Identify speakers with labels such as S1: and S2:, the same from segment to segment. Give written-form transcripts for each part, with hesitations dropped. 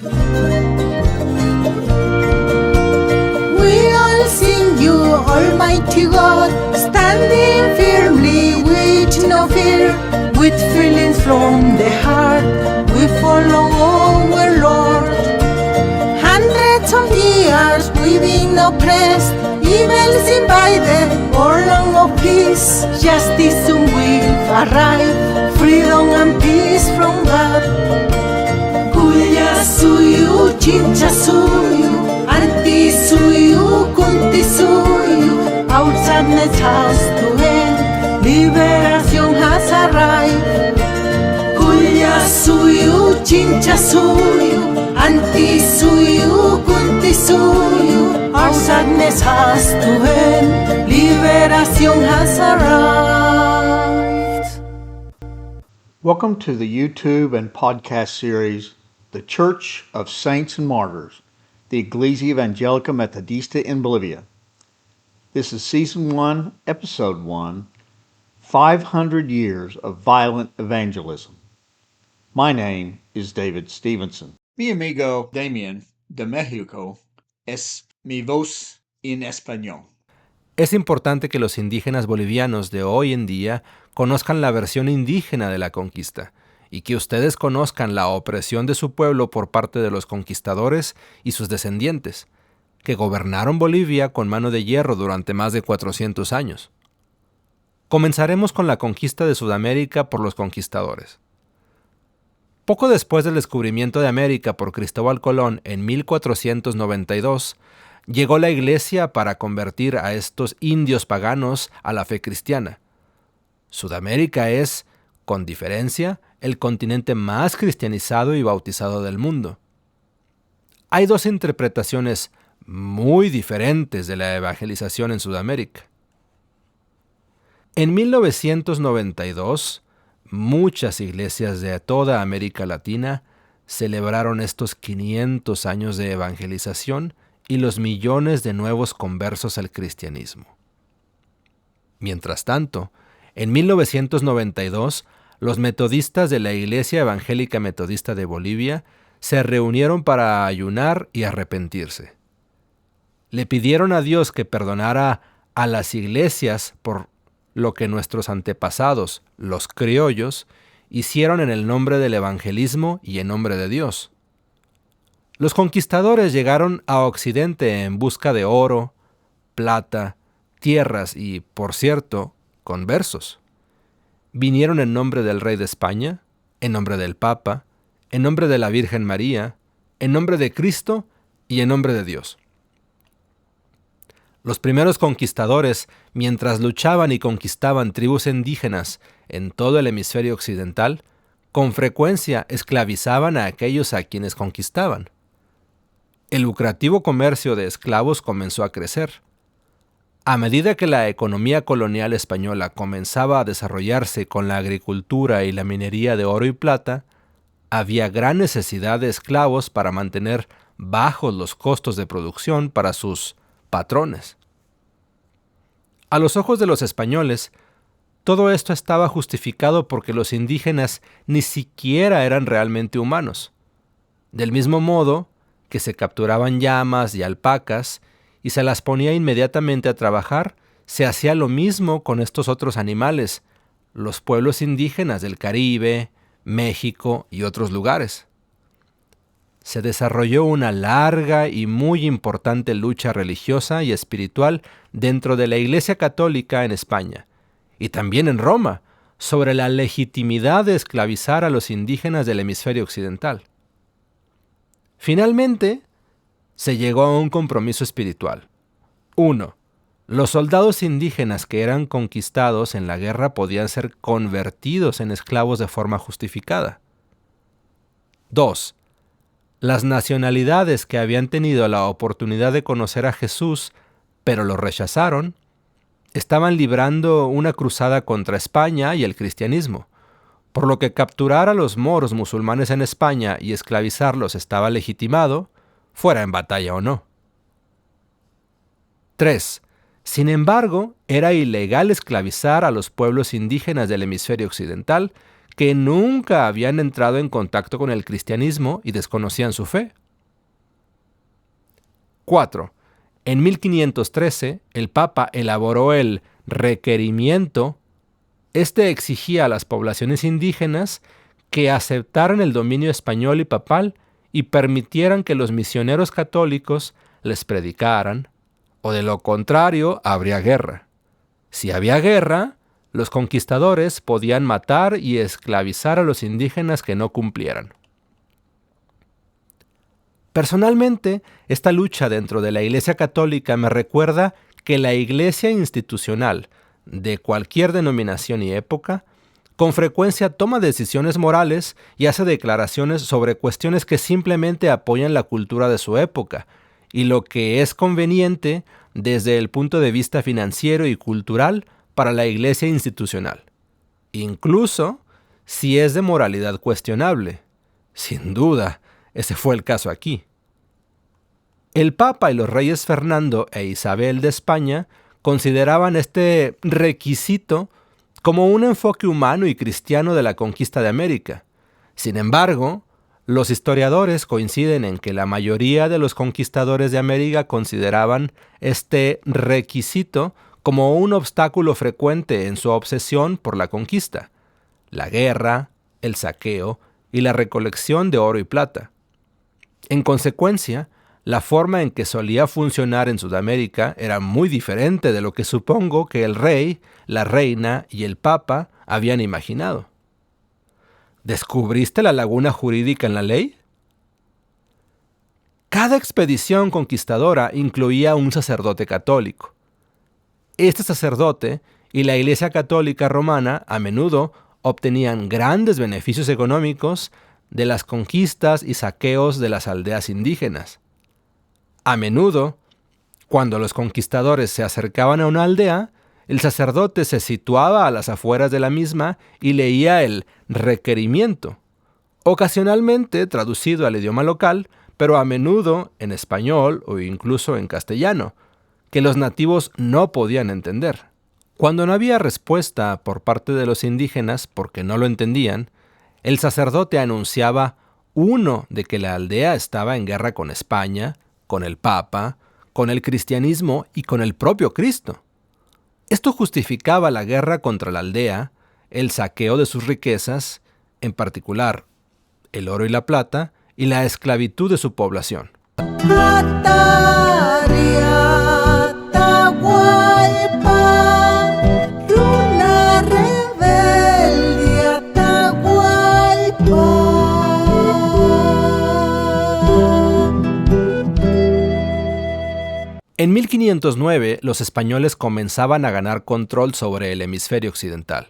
S1: We all sing you, Almighty God, standing firmly with no fear, with feelings from the heart, we follow our Lord. Hundreds of years we've been oppressed, evils invaded, all long of peace, justice soon will arrive, freedom and peace from God. Kuya suyu, chincha suyu, anti suyu, kunti suyu, our sadness has to end, liberation has arrived. Kuya suyu, chincha suyu, anti suyu, kunti suyu, our sadness has to end, liberation has arrived.
S2: Welcome to the YouTube and podcast series, The Church of Saints and Martyrs, the Iglesia Evangelica Metodista in Bolivia. This is Season 1, Episode 1, 500 Years of Violent Evangelism. My name is David Stevenson. Mi amigo Damian de Mexico es mi voz en español.
S3: Es importante que los indígenas bolivianos de hoy en día conozcan la versión indígena de la conquista y que ustedes conozcan la opresión de su pueblo por parte de los conquistadores y sus descendientes, que gobernaron Bolivia con mano de hierro durante más de 400 años. Comenzaremos con la conquista de Sudamérica por los conquistadores. Poco después del descubrimiento de América por Cristóbal Colón en 1492, llegó la Iglesia para convertir a estos indios paganos a la fe cristiana. Sudamérica es, con diferencia, el continente más cristianizado y bautizado del mundo. Hay dos interpretaciones muy diferentes de la evangelización en Sudamérica. En 1992, muchas iglesias de toda América Latina celebraron estos 500 años de evangelización y los millones de nuevos conversos al cristianismo. Mientras tanto, en 1992, los metodistas de la Iglesia Evangélica Metodista de Bolivia se reunieron para ayunar y arrepentirse. Le pidieron a Dios que perdonara a las iglesias por lo que nuestros antepasados, los criollos, hicieron en el nombre del evangelismo y en nombre de Dios. Los conquistadores llegaron a Occidente en busca de oro, plata, tierras y, por cierto, conversos. Vinieron en nombre del rey de España, en nombre del Papa, en nombre de la Virgen María, en nombre de Cristo y en nombre de Dios. Los primeros conquistadores, mientras luchaban y conquistaban tribus indígenas en todo el hemisferio occidental, con frecuencia esclavizaban a aquellos a quienes conquistaban. El lucrativo comercio de esclavos comenzó a crecer. A medida que la economía colonial española comenzaba a desarrollarse con la agricultura y la minería de oro y plata, había gran necesidad de esclavos para mantener bajos los costos de producción para sus patrones. A los ojos de los españoles, todo esto estaba justificado porque los indígenas ni siquiera eran realmente humanos. Del mismo modo que se capturaban llamas y alpacas y se las ponía inmediatamente a trabajar, se hacía lo mismo con estos otros animales, los pueblos indígenas del Caribe, México y otros lugares. Se desarrolló una larga y muy importante lucha religiosa y espiritual dentro de la Iglesia Católica en España, y también en Roma, sobre la legitimidad de esclavizar a los indígenas del hemisferio occidental. Finalmente, se llegó a un compromiso espiritual. 1. Los soldados indígenas que eran conquistados en la guerra podían ser convertidos en esclavos de forma justificada. 2. Las nacionalidades que habían tenido la oportunidad de conocer a Jesús, pero lo rechazaron, estaban librando una cruzada contra España y el cristianismo, por lo que capturar a los moros musulmanes en España y esclavizarlos estaba legitimado, fuera en batalla o no. 3. Sin embargo, era ilegal esclavizar a los pueblos indígenas del hemisferio occidental que nunca habían entrado en contacto con el cristianismo y desconocían su fe. 4. En 1513, el Papa elaboró el requerimiento. Este exigía a las poblaciones indígenas que aceptaran el dominio español y papal y permitieran que los misioneros católicos les predicaran, o de lo contrario habría guerra. Si había guerra, los conquistadores podían matar y esclavizar a los indígenas que no cumplieran. Personalmente, esta lucha dentro de la Iglesia Católica me recuerda que la Iglesia institucional, de cualquier denominación y época, con frecuencia toma decisiones morales y hace declaraciones sobre cuestiones que simplemente apoyan la cultura de su época y lo que es conveniente desde el punto de vista financiero y cultural para la Iglesia institucional, incluso si es de moralidad cuestionable. Sin duda, ese fue el caso aquí. El Papa y los reyes Fernando e Isabel de España consideraban este requisito como un enfoque humano y cristiano de la conquista de América. Sin embargo, los historiadores coinciden en que la mayoría de los conquistadores de América consideraban este requisito como un obstáculo frecuente en su obsesión por la conquista, la guerra, el saqueo y la recolección de oro y plata. En consecuencia, la forma en que solía funcionar en Sudamérica era muy diferente de lo que supongo que el rey, la reina y el papa habían imaginado. ¿Descubriste la laguna jurídica en la ley? Cada expedición conquistadora incluía un sacerdote católico. Este sacerdote y la Iglesia Católica Romana a menudo obtenían grandes beneficios económicos de las conquistas y saqueos de las aldeas indígenas. A menudo, cuando los conquistadores se acercaban a una aldea, el sacerdote se situaba a las afueras de la misma y leía el requerimiento, ocasionalmente traducido al idioma local, pero a menudo en español o incluso en castellano, que los nativos no podían entender. Cuando no había respuesta por parte de los indígenas porque no lo entendían, el sacerdote anunciaba, uno, de que la aldea estaba en guerra con España, con el Papa, con el cristianismo y con el propio Cristo. Esto justificaba la guerra contra la aldea, el saqueo de sus riquezas, en particular el oro y la plata, y la esclavitud de su población. En 1509, los españoles comenzaban a ganar control sobre el hemisferio occidental.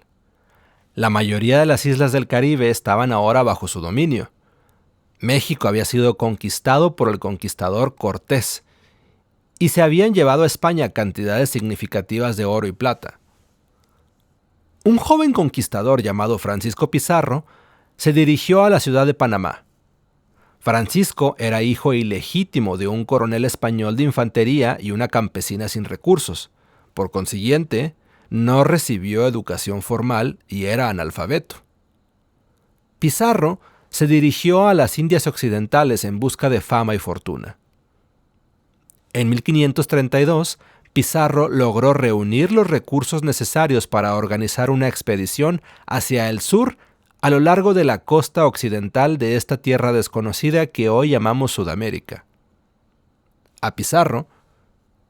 S3: La mayoría de las islas del Caribe estaban ahora bajo su dominio. México había sido conquistado por el conquistador Cortés y se habían llevado a España cantidades significativas de oro y plata. Un joven conquistador llamado Francisco Pizarro se dirigió a la ciudad de Panamá. Francisco era hijo ilegítimo de un coronel español de infantería y una campesina sin recursos. Por consiguiente, no recibió educación formal y era analfabeto. Pizarro se dirigió a las Indias Occidentales en busca de fama y fortuna. En 1532, Pizarro logró reunir los recursos necesarios para organizar una expedición hacia el sur a lo largo de la costa occidental de esta tierra desconocida que hoy llamamos Sudamérica. A Pizarro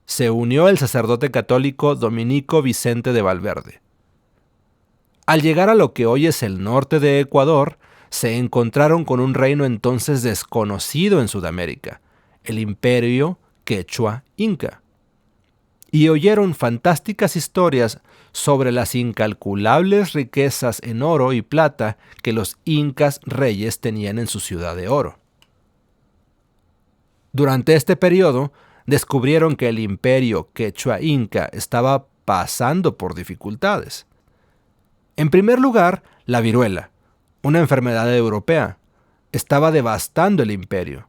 S3: se unió el sacerdote católico Dominico Vicente de Valverde. Al llegar a lo que hoy es el norte de Ecuador, se encontraron con un reino entonces desconocido en Sudamérica, el imperio quechua inca, y oyeron fantásticas historias sobre las incalculables riquezas en oro y plata que los incas reyes tenían en su ciudad de oro. Durante este periodo, descubrieron que el imperio quechua inca estaba pasando por dificultades. En primer lugar, la viruela, una enfermedad europea, estaba devastando el imperio.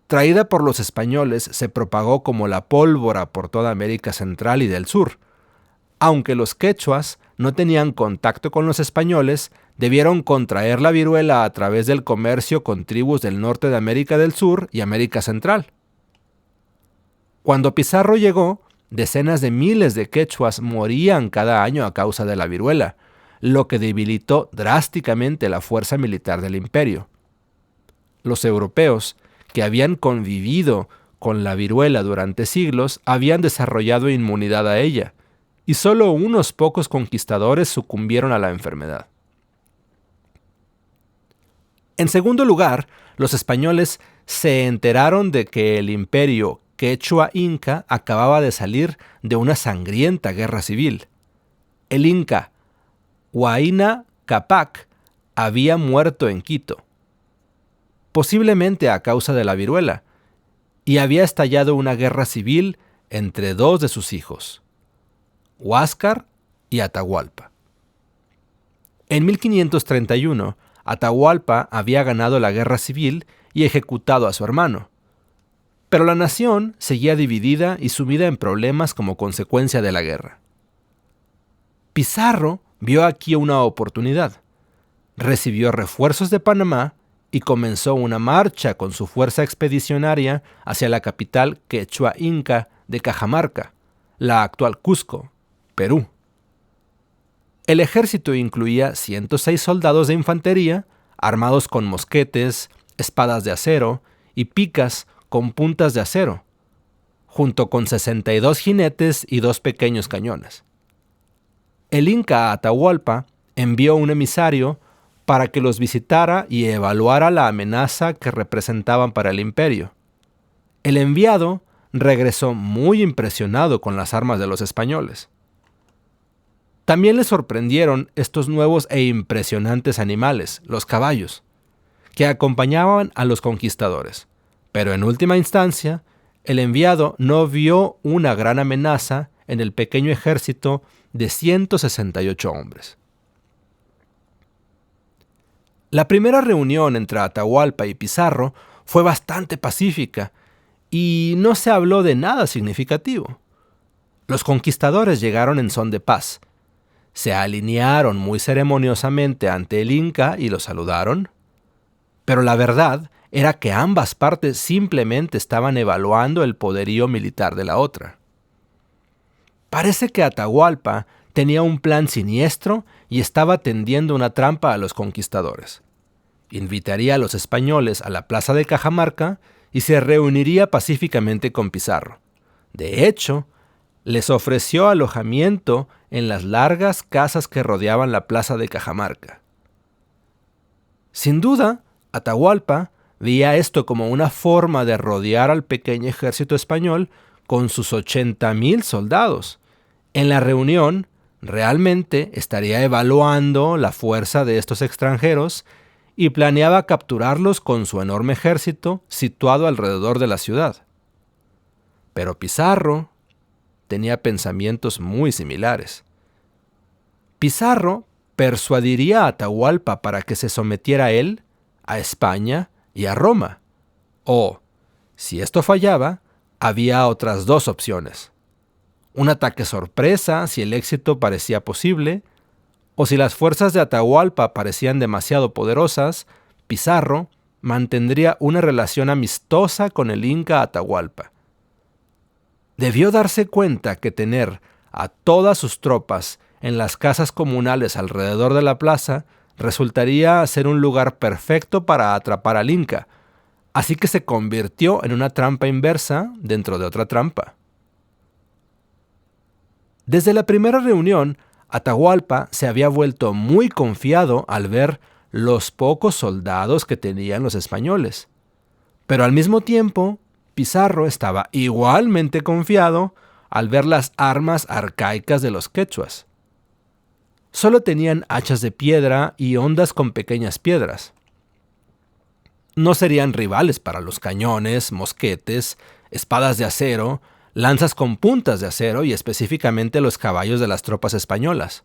S3: Traída por los españoles, se propagó como la pólvora por toda América Central y del Sur. aunque los quechuas no tenían contacto con los españoles, debieron contraer la viruela a través del comercio con tribus del norte de América del Sur y América Central. Cuando Pizarro llegó, decenas de miles de quechuas morían cada año a causa de la viruela, lo que debilitó drásticamente la fuerza militar del imperio. Los europeos, que habían convivido con la viruela durante siglos, habían desarrollado inmunidad a ella, y solo unos pocos conquistadores sucumbieron a la enfermedad. En segundo lugar, los españoles se enteraron de que el imperio quechua-inca acababa de salir de una sangrienta guerra civil. El inca Huayna Cápac había muerto en Quito, posiblemente a causa de la viruela, y había estallado una guerra civil entre dos de sus hijos, Huáscar y Atahualpa. En 1531, Atahualpa había ganado la guerra civil y ejecutado a su hermano, pero la nación seguía dividida y sumida en problemas como consecuencia de la guerra. Pizarro vio aquí una oportunidad. Recibió refuerzos de Panamá y comenzó una marcha con su fuerza expedicionaria hacia la capital quechua inca de Cajamarca, la actual Cusco, Perú. El ejército incluía 106 soldados de infantería, armados con mosquetes, espadas de acero y picas con puntas de acero, junto con 62 jinetes y 2 pequeños cañones. El inca Atahualpa envió un emisario para que los visitara y evaluara la amenaza que representaban para el imperio. El enviado regresó muy impresionado con las armas de los españoles. También le sorprendieron estos nuevos e impresionantes animales, los caballos, que acompañaban a los conquistadores. Pero en última instancia, el enviado no vio una gran amenaza en el pequeño ejército de 168 hombres. La primera reunión entre Atahualpa y Pizarro fue bastante pacífica y no se habló de nada significativo. Los conquistadores llegaron en son de paz. Se alinearon muy ceremoniosamente ante el inca y lo saludaron. Pero la verdad era que ambas partes simplemente estaban evaluando el poderío militar de la otra. Parece que Atahualpa tenía un plan siniestro y estaba tendiendo una trampa a los conquistadores. Invitaría a los españoles a la plaza de Cajamarca y se reuniría pacíficamente con Pizarro. De hecho, les ofreció alojamiento en las largas casas que rodeaban la plaza de Cajamarca. Sin duda, Atahualpa veía esto como una forma de rodear al pequeño ejército español con sus 80,000 soldados. En la reunión, realmente estaría evaluando la fuerza de estos extranjeros y planeaba capturarlos con su enorme ejército situado alrededor de la ciudad. Pero Pizarro tenía pensamientos muy similares. Pizarro persuadiría a Atahualpa para que se sometiera a él, a España y a Roma. O, si esto fallaba, había otras 2 opciones. Un ataque sorpresa si el éxito parecía posible, o si las fuerzas de Atahualpa parecían demasiado poderosas, Pizarro mantendría una relación amistosa con el inca Atahualpa. Debió darse cuenta que tener a todas sus tropas en las casas comunales alrededor de la plaza resultaría ser un lugar perfecto para atrapar al inca, así que se convirtió en una trampa inversa dentro de otra trampa. Desde la primera reunión, Atahualpa se había vuelto muy confiado al ver los pocos soldados que tenían los españoles. Pero al mismo tiempo, Pizarro estaba igualmente confiado al ver las armas arcaicas de los quechuas. Solo tenían hachas de piedra y hondas con pequeñas piedras. No serían rivales para los cañones, mosquetes, espadas de acero, lanzas con puntas de acero y específicamente los caballos de las tropas españolas.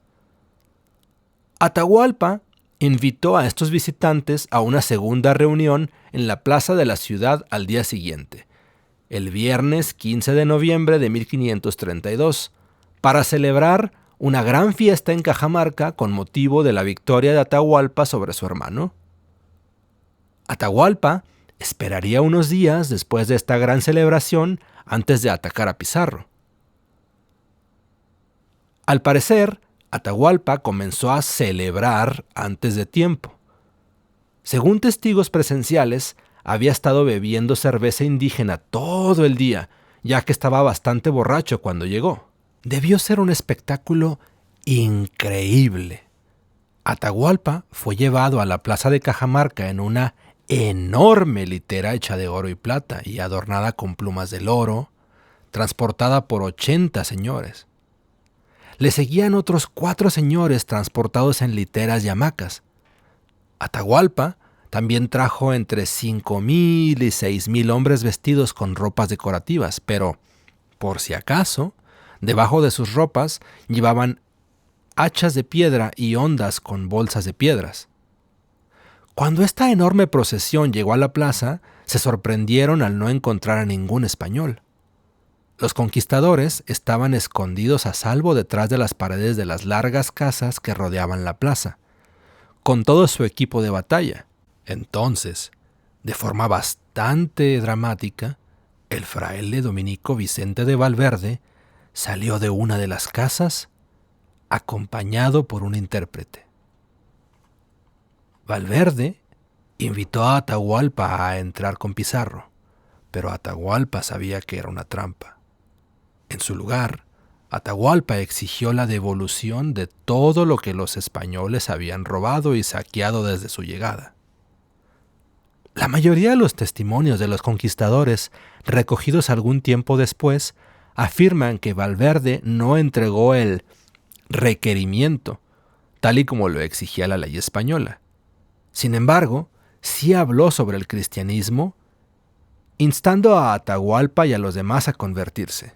S3: Atahualpa invitó a estos visitantes a una segunda reunión en la plaza de la ciudad al día siguiente, el viernes 15 de noviembre de 1532, para celebrar una gran fiesta en Cajamarca con motivo de la victoria de Atahualpa sobre su hermano. Atahualpa esperaría unos días después de esta gran celebración antes de atacar a Pizarro. Al parecer, Atahualpa comenzó a celebrar antes de tiempo. Según testigos presenciales, había estado bebiendo cerveza indígena todo el día, ya que estaba bastante borracho cuando llegó. Debió ser un espectáculo increíble. Atahualpa fue llevado a la plaza de Cajamarca en una enorme litera hecha de oro y plata y adornada con plumas del oro, transportada por 80 señores. Le seguían otros 4 señores transportados en literas y hamacas. Atahualpa también trajo entre 5,000 y 6,000 hombres vestidos con ropas decorativas, pero, por si acaso, debajo de sus ropas llevaban hachas de piedra y hondas con bolsas de piedras. Cuando esta enorme procesión llegó a la plaza, se sorprendieron al no encontrar a ningún español. Los conquistadores estaban escondidos a salvo detrás de las paredes de las largas casas que rodeaban la plaza, con todo su equipo de batalla. Entonces, de forma bastante dramática, el fraile dominico Vicente de Valverde salió de una de las casas acompañado por un intérprete. Valverde invitó a Atahualpa a entrar con Pizarro, pero Atahualpa sabía que era una trampa. En su lugar, Atahualpa exigió la devolución de todo lo que los españoles habían robado y saqueado desde su llegada. La mayoría de los testimonios de los conquistadores, recogidos algún tiempo después, afirman que Valverde no entregó el requerimiento, tal y como lo exigía la ley española. Sin embargo, sí habló sobre el cristianismo, instando a Atahualpa y a los demás a convertirse.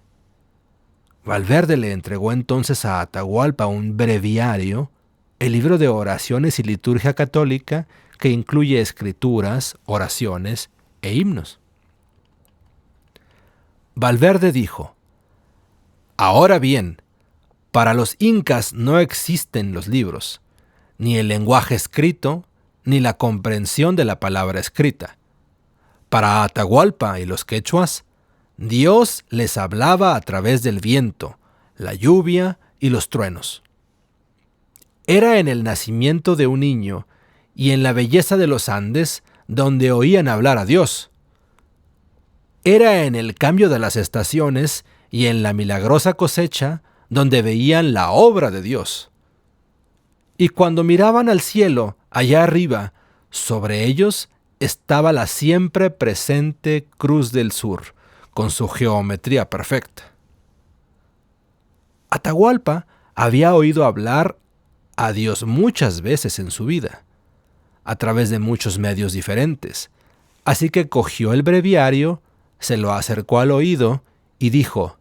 S3: Valverde le entregó entonces a Atahualpa un breviario, el libro de oraciones y liturgia católica, que incluye escrituras, oraciones e himnos. Valverde dijo: «Ahora bien, para los incas no existen los libros, ni el lenguaje escrito, ni la comprensión de la palabra escrita. Para Atahualpa y los quechuas, Dios les hablaba a través del viento, la lluvia y los truenos. Era en el nacimiento de un niño y en la belleza de los Andes donde oían hablar a Dios. Era en el cambio de las estaciones y en la milagrosa cosecha donde veían la obra de Dios. Y cuando miraban al cielo, allá arriba, sobre ellos estaba la siempre presente Cruz del Sur, con su geometría perfecta». Atahualpa había oído hablar a Dios muchas veces en su vida, a través de muchos medios diferentes, así que cogió el breviario, se lo acercó al oído y dijo: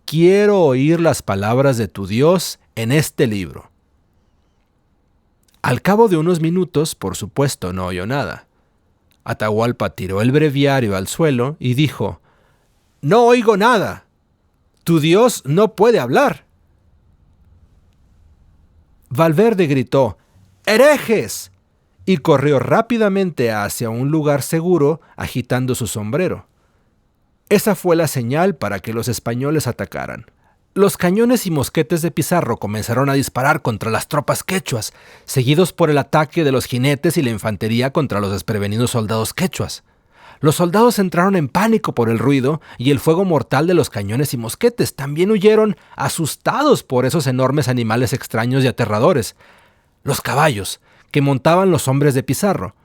S3: «Quiero oír las palabras de tu Dios en este libro». Al cabo de unos minutos, por supuesto, no oyó nada. Atahualpa tiró el breviario al suelo y dijo: «No oigo nada. Tu Dios no puede hablar». Valverde gritó: «¡Herejes!» y corrió rápidamente hacia un lugar seguro agitando su sombrero. Esa fue la señal para que los españoles atacaran. Los cañones y mosquetes de Pizarro comenzaron a disparar contra las tropas quechuas, seguidos por el ataque de los jinetes y la infantería contra los desprevenidos soldados quechuas. Los soldados entraron en pánico por el ruido y el fuego mortal de los cañones y mosquetes. También huyeron asustados por esos enormes animales extraños y aterradores, los caballos que montaban los hombres de Pizarro.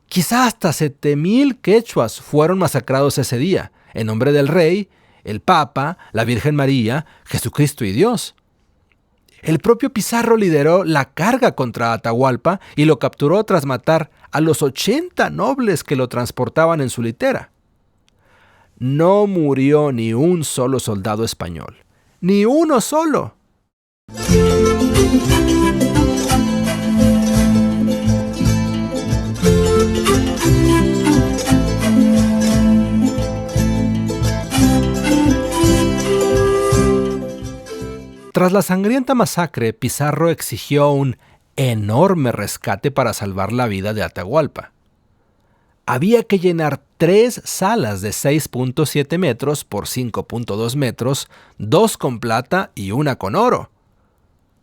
S3: Quizá hasta 7,000 quechuas fueron masacrados ese día, en nombre del rey, el Papa, la Virgen María, Jesucristo y Dios. El propio Pizarro lideró la carga contra Atahualpa y lo capturó tras matar a los 80 nobles que lo transportaban en su litera. No murió ni un solo soldado español, ni uno solo. tras la sangrienta masacre, Pizarro exigió un enorme rescate para salvar la vida de Atahualpa. Había que llenar 3 salas de 6.7 metros por 5.2 metros, 2 con plata y 1 con oro.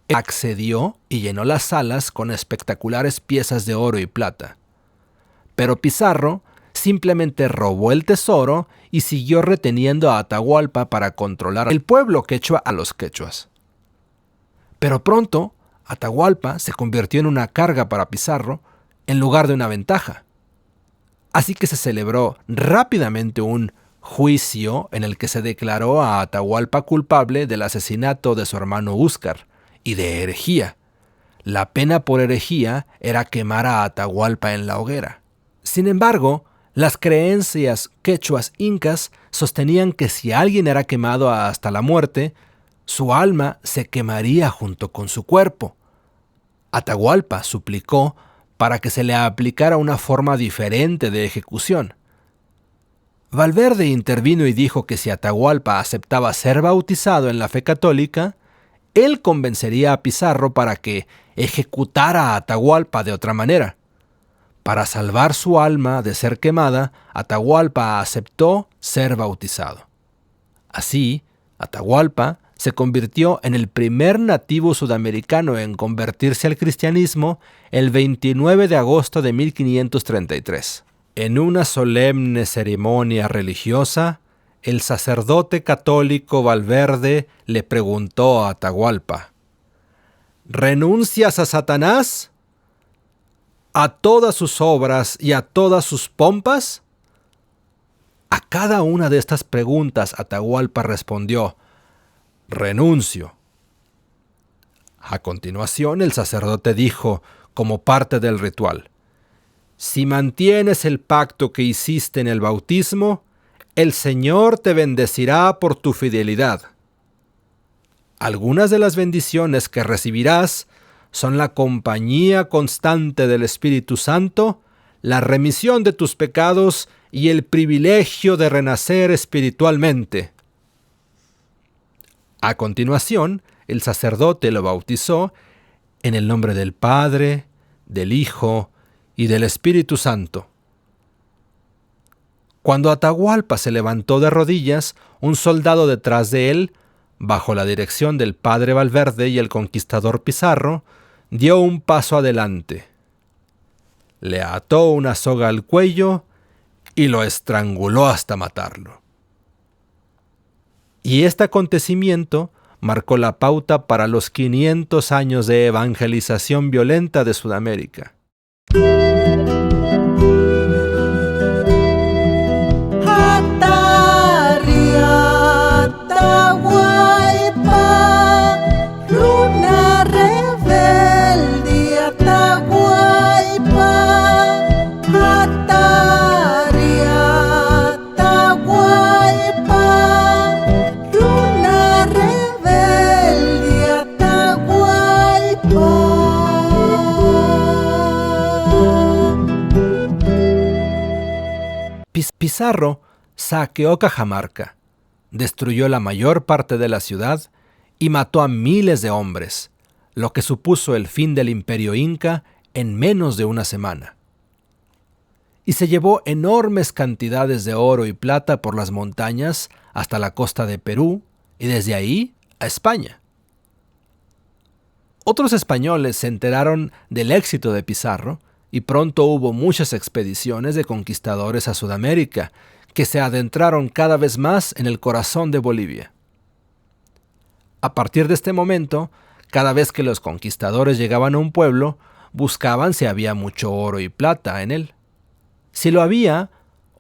S3: Accedió y llenó las salas con espectaculares piezas de oro y plata. Pero Pizarro simplemente robó el tesoro y siguió reteniendo a Atahualpa para controlar el pueblo quechua a los quechuas. Pero pronto, Atahualpa se convirtió en una carga para Pizarro en lugar de una ventaja. Así que se celebró rápidamente un juicio en el que se declaró a Atahualpa culpable del asesinato de su hermano Úscar y de herejía. La pena por herejía era quemar a Atahualpa en la hoguera. Sin embargo, las creencias quechuas incas sostenían que si alguien era quemado hasta la muerte, su alma se quemaría junto con su cuerpo. Atahualpa suplicó para que se le aplicara una forma diferente de ejecución. Valverde intervino y dijo que si Atahualpa aceptaba ser bautizado en la fe católica, él convencería a Pizarro para que ejecutara a Atahualpa de otra manera. Para salvar su alma de ser quemada, Atahualpa aceptó ser bautizado. Así, Atahualpa se convirtió en el primer nativo sudamericano en convertirse al cristianismo el 29 de agosto de 1533. En una solemne ceremonia religiosa, el sacerdote católico Valverde le preguntó a Atahualpa: ¿renuncias a Satanás? ¿A todas sus obras y a todas sus pompas? A cada una de estas preguntas Atahualpa respondió: renuncio. A continuación, el sacerdote dijo, como parte del ritual: si mantienes el pacto que hiciste en el bautismo, el Señor te bendecirá por tu fidelidad. Algunas de las bendiciones que recibirás son la compañía constante del Espíritu Santo, la remisión de tus pecados y el privilegio de renacer espiritualmente. A continuación, el sacerdote lo bautizó en el nombre del Padre, del Hijo y del Espíritu Santo. Cuando Atahualpa se levantó de rodillas, un soldado detrás de él, bajo la dirección del padre Valverde y el conquistador Pizarro, dio un paso adelante. Le ató una soga al cuello y lo estranguló hasta matarlo. Y este acontecimiento marcó la pauta para los 500 años de evangelización violenta de Sudamérica. Pizarro saqueó Cajamarca, destruyó la mayor parte de la ciudad y mató a miles de hombres, lo que supuso el fin del imperio inca en menos de una semana. Y se llevó enormes cantidades de oro y plata por las montañas hasta la costa de Perú y desde ahí a España. Otros españoles se enteraron del éxito de Pizarro y pronto hubo muchas expediciones de conquistadores a Sudamérica que se adentraron cada vez más en el corazón de Bolivia. A partir de este momento, cada vez que los conquistadores llegaban a un pueblo, buscaban si había mucho oro y plata en él. Si lo había,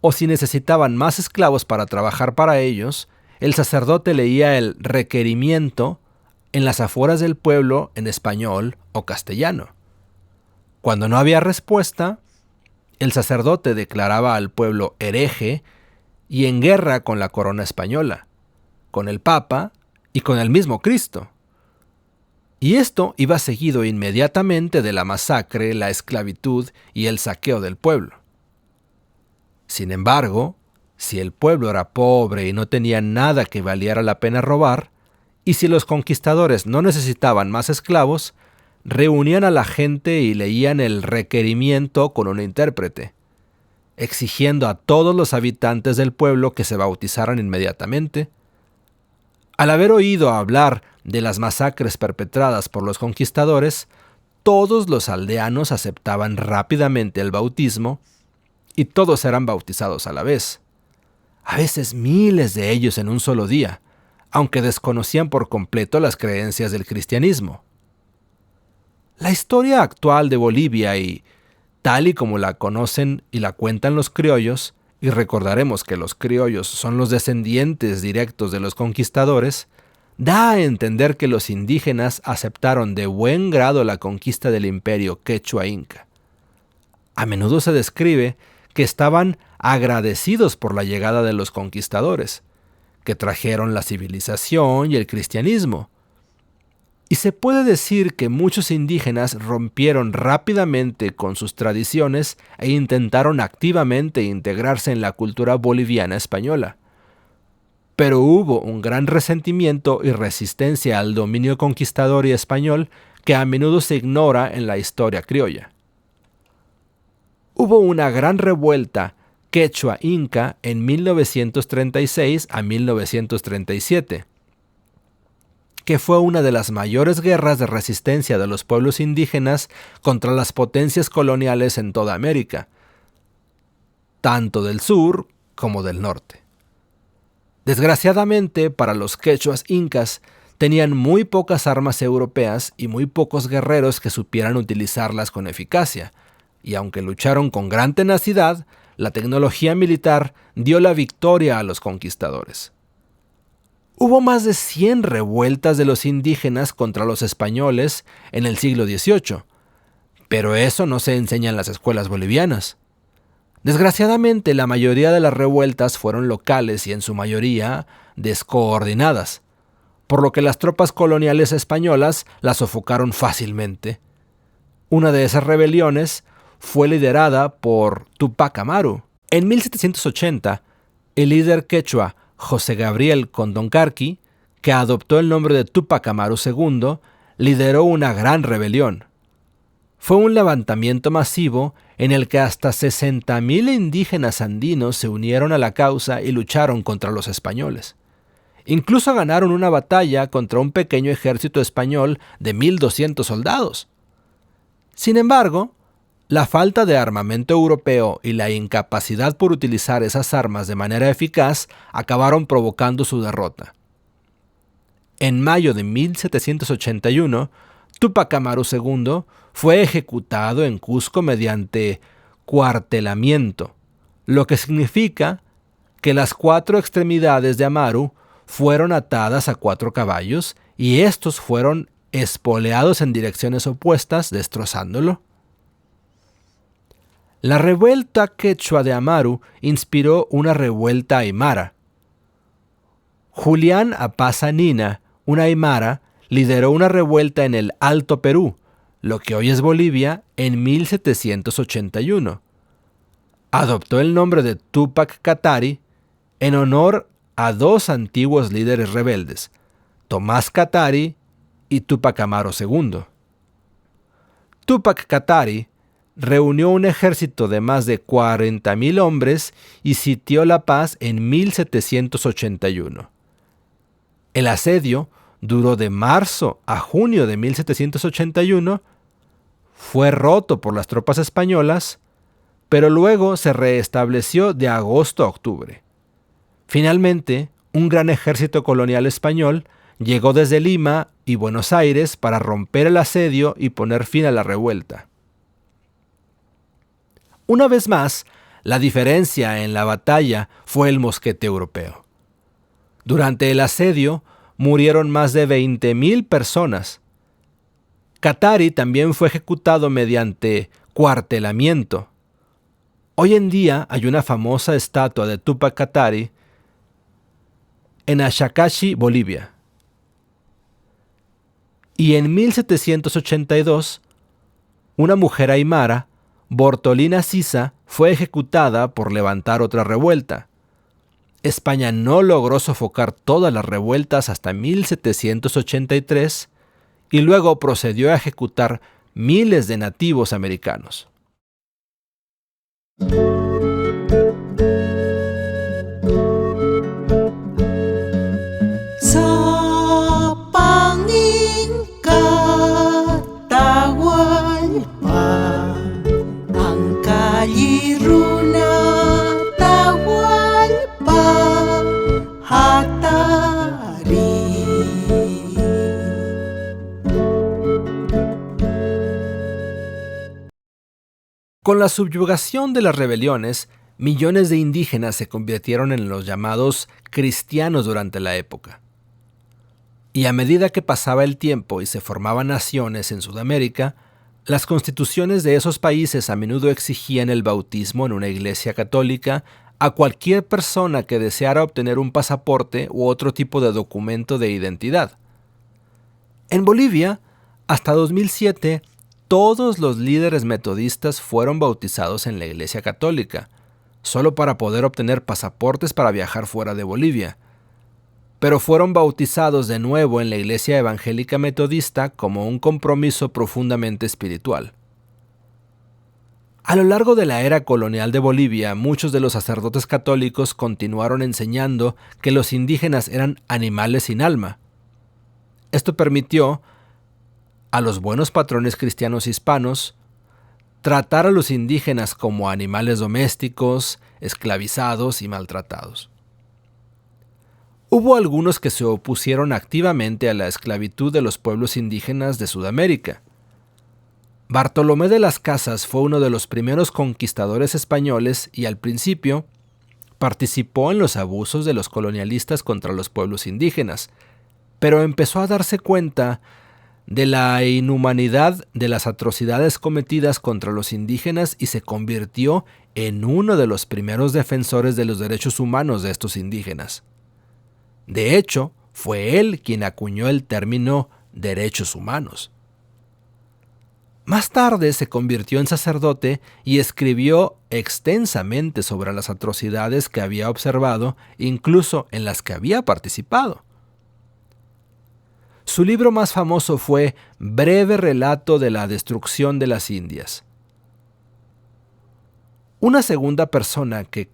S3: o si necesitaban más esclavos para trabajar para ellos, el sacerdote leía el requerimiento en las afueras del pueblo en español o castellano. Cuando no había respuesta, el sacerdote declaraba al pueblo hereje y en guerra con la corona española, con el Papa y con el mismo Cristo. Y esto iba seguido inmediatamente de la masacre, la esclavitud y el saqueo del pueblo. Sin embargo, si el pueblo era pobre y no tenía nada que valiera la pena robar, Y si los conquistadores no necesitaban más esclavos, reunían a la gente y leían el requerimiento con un intérprete, exigiendo a todos los habitantes del pueblo que se bautizaran inmediatamente. Al haber oído hablar de las masacres perpetradas por los conquistadores, todos los aldeanos aceptaban rápidamente el bautismo y todos eran bautizados a la vez. A veces miles de ellos en un solo día, aunque desconocían por completo las creencias del cristianismo. La historia actual de Bolivia y tal y como la conocen y la cuentan los criollos, y recordaremos que los criollos son los descendientes directos de los conquistadores, da a entender que los indígenas aceptaron de buen grado la conquista del imperio quechua inca. A menudo se describe que estaban agradecidos por la llegada de los conquistadores, que trajeron la civilización y el cristianismo. Y se puede decir que muchos indígenas rompieron rápidamente con sus tradiciones e intentaron activamente integrarse en la cultura boliviana española. Pero hubo un gran resentimiento y resistencia al dominio conquistador y español que a menudo se ignora en la historia criolla. Hubo una gran revuelta quechua-inca en 1936 a 1937, que fue una de las mayores guerras de resistencia de los pueblos indígenas contra las potencias coloniales en toda América, tanto del sur como del norte. Desgraciadamente, para los quechuas incas, tenían muy pocas armas europeas y muy pocos guerreros que supieran utilizarlas con eficacia, y aunque lucharon con gran tenacidad, la tecnología militar dio la victoria a los conquistadores. Hubo más de 100 revueltas de los indígenas contra los españoles en el siglo XVIII, pero eso no se enseña en las escuelas bolivianas. Desgraciadamente, la mayoría de las revueltas fueron locales y en su mayoría descoordinadas, por lo que las tropas coloniales españolas las sofocaron fácilmente. Una de esas rebeliones fue liderada por Túpac Amaru. En 1780, el líder quechua José Gabriel Condoncarqui, que adoptó el nombre de Túpac Amaru II, lideró una gran rebelión. Fue un levantamiento masivo en el que hasta 60,000 indígenas andinos se unieron a la causa y lucharon contra los españoles. Incluso ganaron una batalla contra un pequeño ejército español de 1,200 soldados. Sin embargo, la falta de armamento europeo y la incapacidad por utilizar esas armas de manera eficaz acabaron provocando su derrota. En mayo de 1781, Túpac Amaru II fue ejecutado en Cusco mediante cuartelamiento, lo que significa que las 4 extremidades de Amaru fueron atadas a 4 caballos y estos fueron espoleados en direcciones opuestas, destrozándolo. La revuelta quechua de Amaru inspiró una revuelta aymara. Julián Apazanina, un aymara, lideró una revuelta en el Alto Perú, lo que hoy es Bolivia, en 1781. Adoptó el nombre de Túpac Katari en honor a 2 antiguos líderes rebeldes, Tomás Katari y Túpac Amaru II. Túpac Katari reunió un ejército de más de 40,000 hombres y sitió La Paz en 1781. El asedio duró de marzo a junio de 1781, fue roto por las tropas españolas, pero luego se restableció de agosto a octubre. Finalmente, un gran ejército colonial español llegó desde Lima y Buenos Aires para romper el asedio y poner fin a la revuelta. Una vez más, la diferencia en la batalla fue el mosquete europeo. Durante el asedio murieron más de 20,000 personas. Katari también fue ejecutado mediante cuartelamiento. Hoy en día hay una famosa estatua de Túpac Katari en Axacachi, Bolivia. Y en 1782, una mujer aymara, Bortolina Sisa, fue ejecutada por levantar otra revuelta. España no logró sofocar todas las revueltas hasta 1783 y luego procedió a ejecutar miles de nativos americanos.
S1: Sa panging katawalpa ang kaliruna tawalpa hatari.
S3: Con la subyugación de las rebeliones, millones de indígenas se convirtieron en los llamados cristianos durante la época. Y a medida que pasaba el tiempo y se formaban naciones en Sudamérica, las constituciones de esos países a menudo exigían el bautismo en una iglesia católica a cualquier persona que deseara obtener un pasaporte u otro tipo de documento de identidad. En Bolivia, hasta 2007, todos los líderes metodistas fueron bautizados en la iglesia católica, solo para poder obtener pasaportes para viajar fuera de Bolivia. Pero fueron bautizados de nuevo en la iglesia evangélica metodista como un compromiso profundamente espiritual. A lo largo de la era colonial de Bolivia, muchos de los sacerdotes católicos continuaron enseñando que los indígenas eran animales sin alma. Esto permitió a los buenos patrones cristianos hispanos tratar a los indígenas como animales domésticos, esclavizados y maltratados. Hubo algunos que se opusieron activamente a la esclavitud de los pueblos indígenas de Sudamérica. Bartolomé de las Casas fue uno de los primeros conquistadores españoles y al principio participó en los abusos de los colonialistas contra los pueblos indígenas, pero empezó a darse cuenta de la inhumanidad de las atrocidades cometidas contra los indígenas y se convirtió en uno de los primeros defensores de los derechos humanos de estos indígenas. De hecho, fue él quien acuñó el término derechos humanos. Más tarde se convirtió en sacerdote y escribió extensamente sobre las atrocidades que había observado, incluso en las que había participado. Su libro más famoso fue Breve relato de la destrucción de las Indias. Una segunda persona que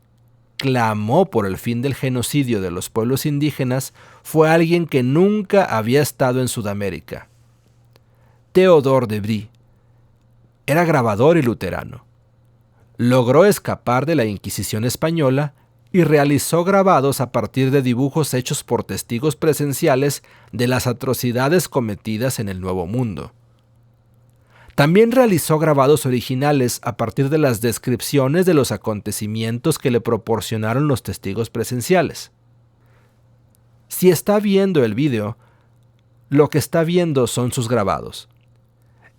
S3: clamó por el fin del genocidio de los pueblos indígenas fue alguien que nunca había estado en Sudamérica. Théodore de Bry. Era grabador y luterano. Logró escapar de la Inquisición española y realizó grabados a partir de dibujos hechos por testigos presenciales de las atrocidades cometidas en el Nuevo Mundo. También realizó grabados originales a partir de las descripciones de los acontecimientos que le proporcionaron los testigos presenciales. Si está viendo el video, lo que está viendo son sus grabados.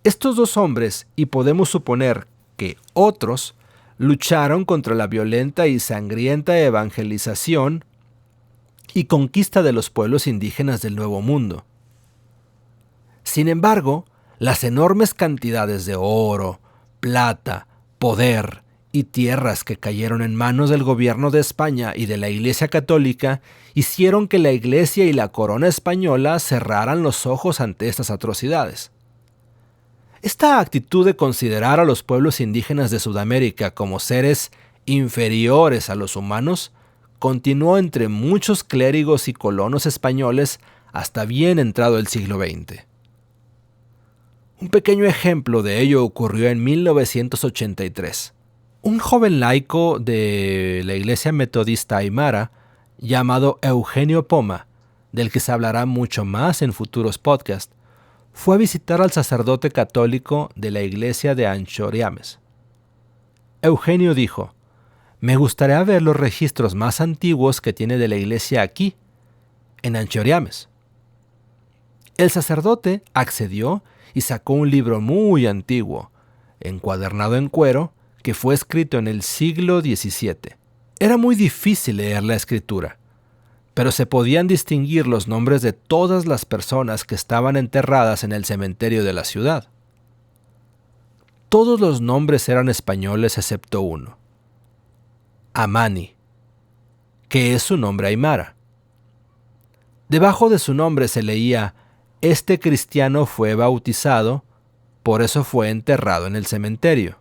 S3: Estos dos hombres, y podemos suponer que otros, lucharon contra la violenta y sangrienta evangelización y conquista de los pueblos indígenas del Nuevo Mundo. Sin embargo, las enormes cantidades de oro, plata, poder y tierras que cayeron en manos del gobierno de España y de la Iglesia Católica hicieron que la Iglesia y la corona española cerraran los ojos ante estas atrocidades. Esta actitud de considerar a los pueblos indígenas de Sudamérica como seres inferiores a los humanos continuó entre muchos clérigos y colonos españoles hasta bien entrado el siglo XX. Un pequeño ejemplo de ello ocurrió en 1983. Un joven laico de la iglesia metodista aymara llamado Eugenio Poma, del que se hablará mucho más en futuros podcasts, fue a visitar al sacerdote católico de la iglesia de Anchorriames. Eugenio dijo: «Me gustaría ver los registros más antiguos que tiene de la iglesia aquí, en Anchorriames». El sacerdote accedió y sacó un libro muy antiguo, encuadernado en cuero, que fue escrito en el siglo XVII. Era muy difícil leer la escritura, pero se podían distinguir los nombres de todas las personas que estaban enterradas en el cementerio de la ciudad. Todos los nombres eran españoles excepto uno: Amani, que es su nombre aymara. Debajo de su nombre se leía: este cristiano fue bautizado, por eso fue enterrado en el cementerio.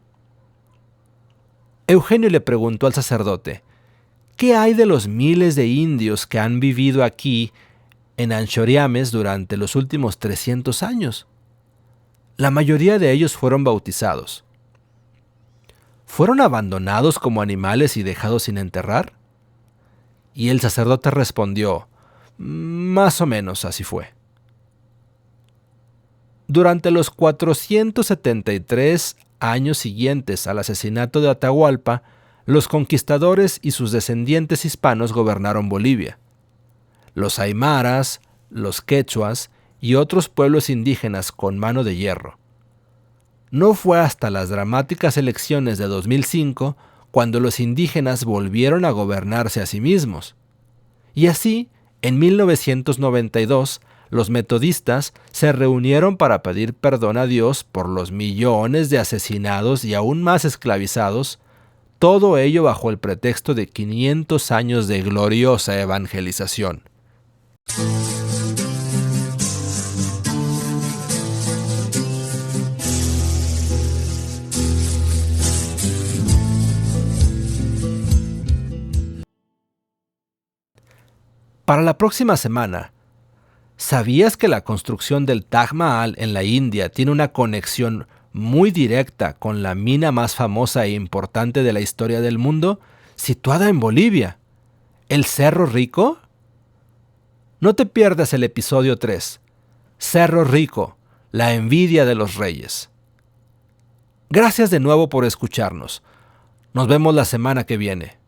S3: Eugenio le preguntó al sacerdote: ¿qué hay de los miles de indios que han vivido aquí en Anchoriames durante los últimos 300 años? La mayoría de ellos fueron bautizados. ¿Fueron abandonados como animales y dejados sin enterrar? Y el sacerdote respondió: más o menos así fue. Durante los 473 años siguientes al asesinato de Atahualpa, los conquistadores y sus descendientes hispanos gobernaron Bolivia. Los aymaras, los quechuas y otros pueblos indígenas con mano de hierro. No fue hasta las dramáticas elecciones de 2005 cuando los indígenas volvieron a gobernarse a sí mismos. Y así, en 1992, los metodistas se reunieron para pedir perdón a Dios por los millones de asesinados y aún más esclavizados, todo ello bajo el pretexto de 500 años de gloriosa evangelización. Para la próxima semana, ¿sabías que la construcción del Taj Mahal en la India tiene una conexión muy directa con la mina más famosa e importante de la historia del mundo, situada en Bolivia, el Cerro Rico? No te pierdas el episodio 3, Cerro Rico, la envidia de los reyes. Gracias de nuevo por escucharnos. Nos vemos la semana que viene.